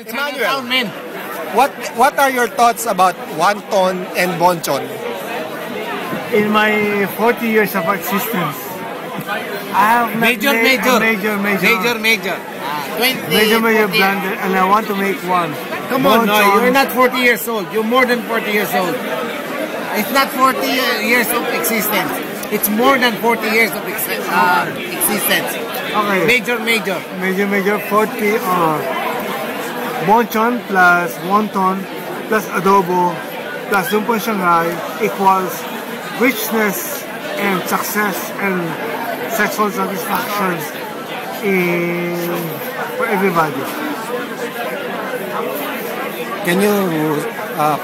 Emmanuel, man. what are your thoughts about wonton and bonchon? In my 40 years of existence, I have not Major made a major 20. blender, and I want to make one. Come on, no, Bonchon. you're not 40 years old. You're more than 40 years old. It's not 40 years of existence. It's more than 40 years of existence. Okay. Major. 40 bonchon plus wonton plus adobo plus lumpon Shanghai equals richness and success and sexual satisfaction for everybody. Can you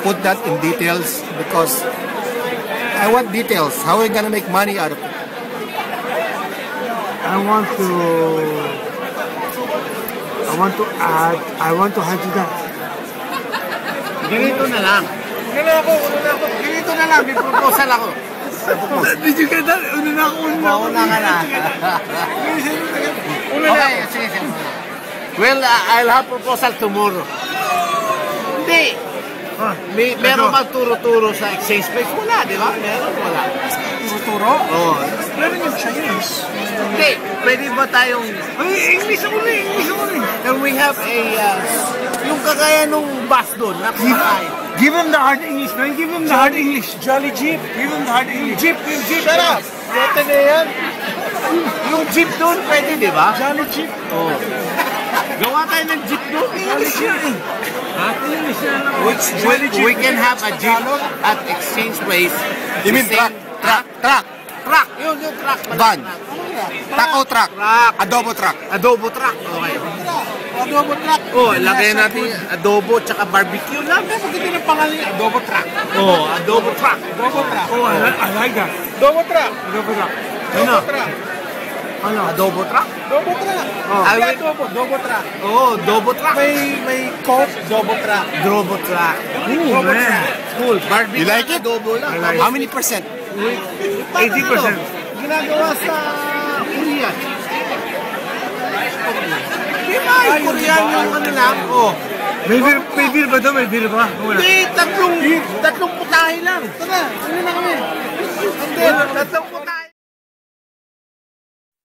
put that in details? Because I want details. How are we gonna make money out of it? I want to add to that. Ganito na lang. Ganito na lang. May proposal ako. Did you get that? Una ka na. Okay, sige. Well, I'll have proposal tomorrow. Hindi. Meron magturo-turo sa exchange place? Wala, di ba? Wala. Turo? Oo. Meron yung Chinese. Hindi. Pwede ba tayong... Ay, English ako rin. And we have a... yung kagaya nung bus doon. Give him the hard English, man. Give him the hard English. Jolly Jeep. Give him the hard English. Jeep. Shut up! Pwede na yan. Yung jeep doon, pwede, di ba? Jolly Jeep. Oo. Gawa tayo ng jeep doon. Jolly Jeep. We can have a jeep at exchange place. You mean truck? Truck. Yung truck. Van. Taco truck. Adobo truck. Adobo truck. Okay. Adobo truck. Oh, lagay natin adobo tsaka barbecue lang. Maganda ng pangalan niya. Adobo truck. Oh, adobo truck. Oh, I like that. Adobo truck. Ano? Adobo truck? Adobo truck. Adobo truck. Oh, adobo truck. May Coke, adobo truck. Adobo truck. Ooh, man. Cool. Barbecue. You like it? Adobo lang. How many percent? 80%. Ginagawa sa Korean. Di ba? Korean yung ano lang. Oh. May beer ba doon? May beer ba? Hindi, tatlong putahe lang. Tara, ano na kami? Hindi, tatlong putahe.